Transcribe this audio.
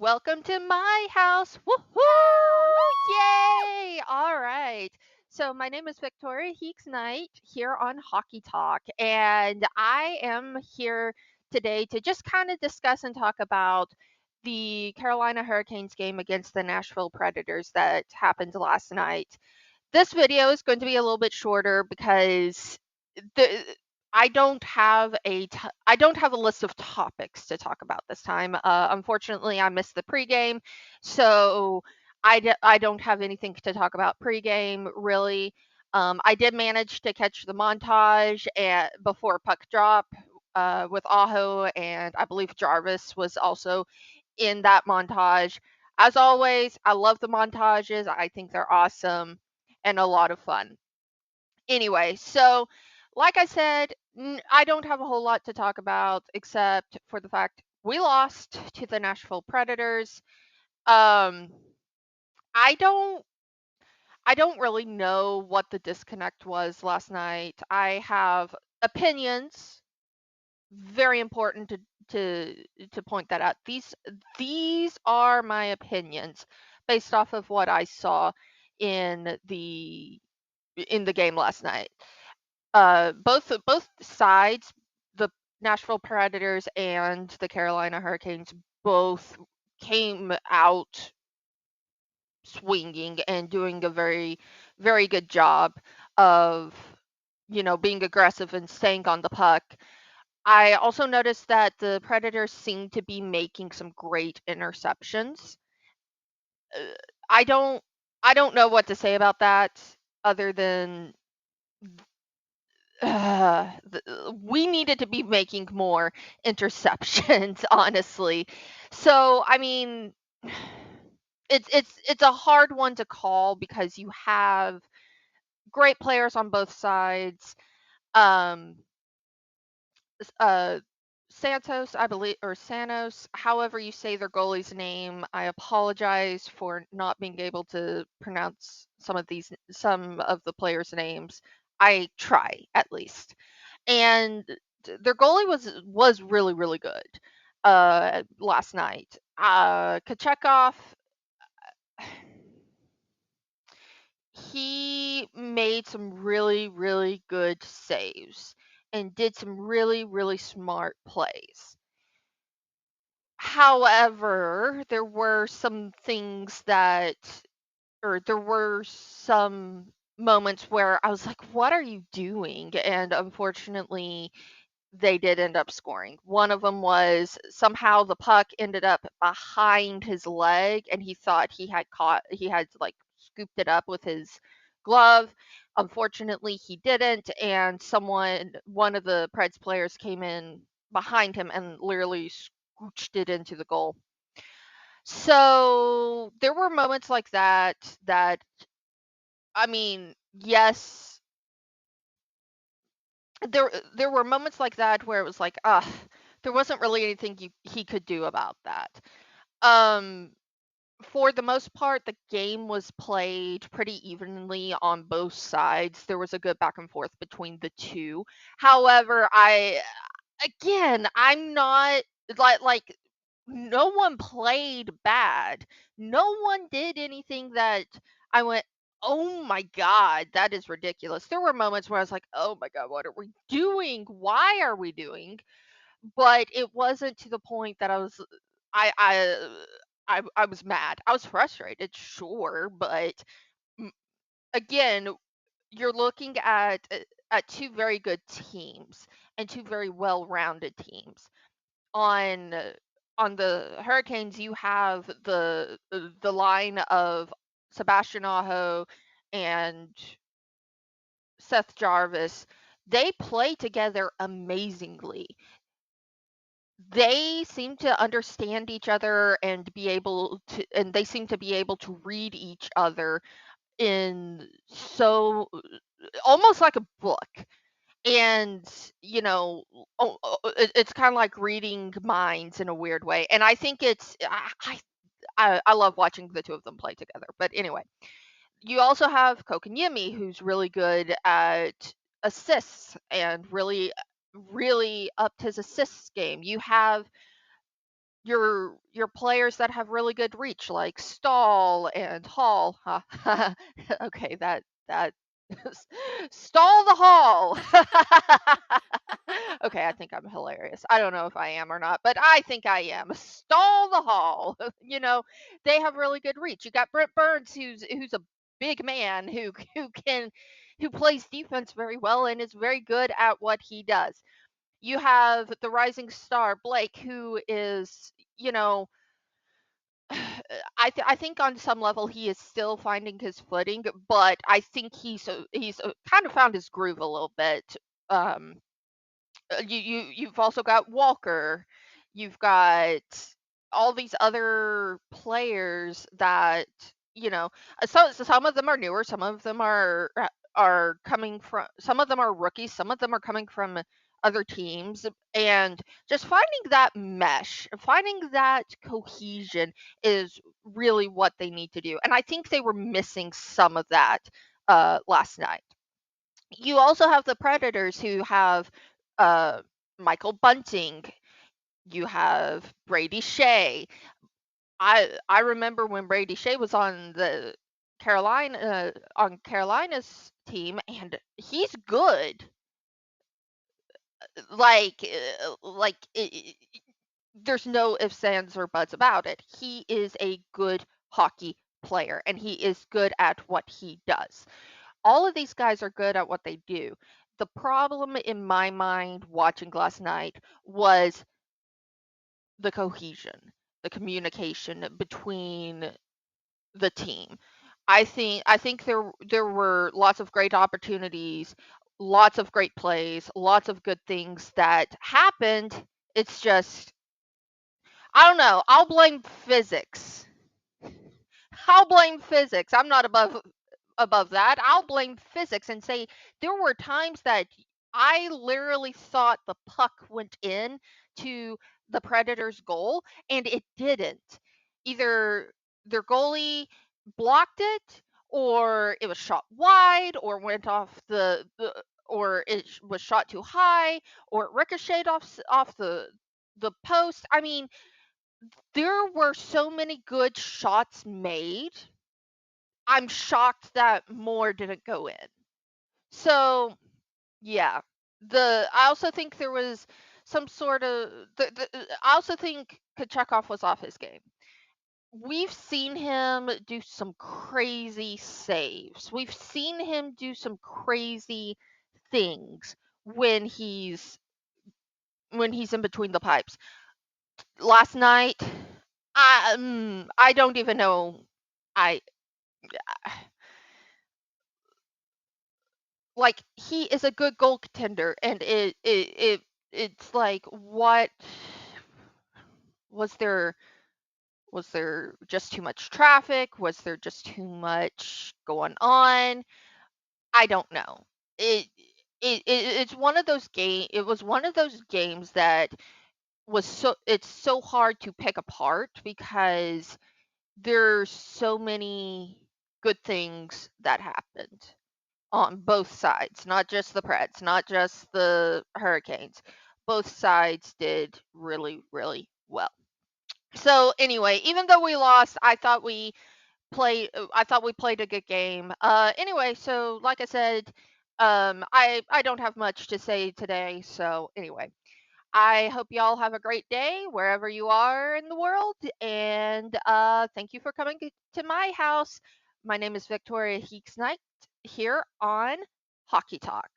welcome to my house. Yeah, Woohoo! woo! Yay! All right. So my name is Victoria Heeks Knight here on Hockey Talk, and I am here today to just kind of discuss and talk about the Carolina Hurricanes game against the Nashville Predators that happened last night. This video is going to be a little bit shorter because the I don't have a list of topics to talk about this time. Unfortunately, I missed the pregame, so I don't have anything to talk about pregame really. I did manage to catch the montage before puck drop with Aho, and I believe Jarvis was also in that montage. As always, I love the montages. I think they're awesome and a lot of fun. Anyway, so like I said, I don't have a whole lot to talk about except for the fact we lost to the Nashville Predators. Um, I don't I don't really know what the disconnect was last night. I have opinions. Very important to point that out. These are my opinions based off of what I saw in the game last night. Both sides, the Nashville Predators and the Carolina Hurricanes, both came out swinging and doing a very good job of being aggressive and staying on the puck. I also noticed that the Predators seem to be making some great interceptions. Uh, I don't I don't know what to say about that other than we needed to be making more interceptions, honestly. So, I mean, it's a hard one to call because you have great players on both sides. Um, uh, Santos, I believe, or Sanos, however you say their goalie's name. I apologize for not being able to pronounce some of the players' names. I try at least. And their goalie was really good last night. Kachekov, he made some really good saves and did some really smart plays. However, there were some moments where I was like, what are you doing? And unfortunately, they did end up scoring. One of them was somehow the puck ended up behind his leg, and he thought he had like scooped it up with his glove. Unfortunately, he didn't, and one of the Preds players came in behind him and literally scooched it into the goal. So there were moments like that, I mean, yes, there were moments like that where it was like, there wasn't really anything he could do about that. Um, for the most part, the game was played pretty evenly on both sides. There was a good back and forth between the two. However, I'm not like no one played bad. No one did anything that I went, "Oh my god, that is ridiculous." There were moments where I was like, "Oh my god, what are we doing? Why are we doing?" But it wasn't to the point that I I I was mad. I was frustrated, sure, but mm, again, you're looking at two very good teams and two very well-rounded teams. On on the Hurricanes, you have the line of Sebastian Aho and Seth Jarvis. They play together amazingly. They seem to understand each other and they seem to be able to read each other in so almost like a book. And it's kind of like reading minds in a weird way, and I think I love watching the two of them play together. But anyway, you also have Kokanyemi, who's really good at assists and really upped his assists game. your players that have really good reach, like Stahl and Hall. Huh? Okay, that Stall the Hall. Okay, I think I'm hilarious. I don't know if I am or not, but I think I am. Stall the Hall. They have really good reach. You got Brent Burns, who's a big man who plays defense very well and is very good at what he does. You have the rising star Blake, who is, I think on some level he is still finding his footing, but I think he's kind of found his groove a little bit. Um, you've also got Walker, you've got all these other players that some of them are newer, some of them are coming from, some of them are rookies, some of them are coming from other teams, and just finding that mesh, finding that cohesion is really what they need to do, and I think they were missing some of that last night. You also have the Predators, who have uh, Michael Bunting. You have Brady Shea. I remember when Brady Shea was on the Carolina's team, and he's good. There's no ifs, ands, or buts about it. He is a good hockey player, and he is good at what he does. All of these guys are good at what they do. The problem in my mind watching last night was the cohesion, the communication between the team. I think there were lots of great opportunities, lots of great plays, lots of good things that happened. It's just I don't know. I'll blame physics. I'm not above that. I'll blame physics and say there were times that I literally thought the puck went in to the Predators' goal and it didn't. Either their goalie blocked it, or it was shot wide, or went off or it was shot too high, or it ricocheted off the post. I mean, there were so many good shots made. I'm shocked that more didn't go in. So, yeah. I also think there was some sort of I also think Kachekov was off his game. We've seen him do some crazy saves. We've seen him do some crazy things when he's in between the pipes. Last night, I don't even know. I like he is a good goal contender, and it's like, what was there was there just too much traffic? Was there just too much going on? I don't know. It it's one of those it was one of those games that it's so hard to pick apart because there's so many good things that happened on both sides, not just the Preds, not just the Hurricanes. Both sides did really, really well. So anyway, even though we lost, I thought we played a good game. Anyway, so like I said, I don't have much to say today. So anyway, I hope y'all have a great day wherever you are in the world, and thank you for coming to my house. My name is Victoria Heeks Knight here on Hockey Talk.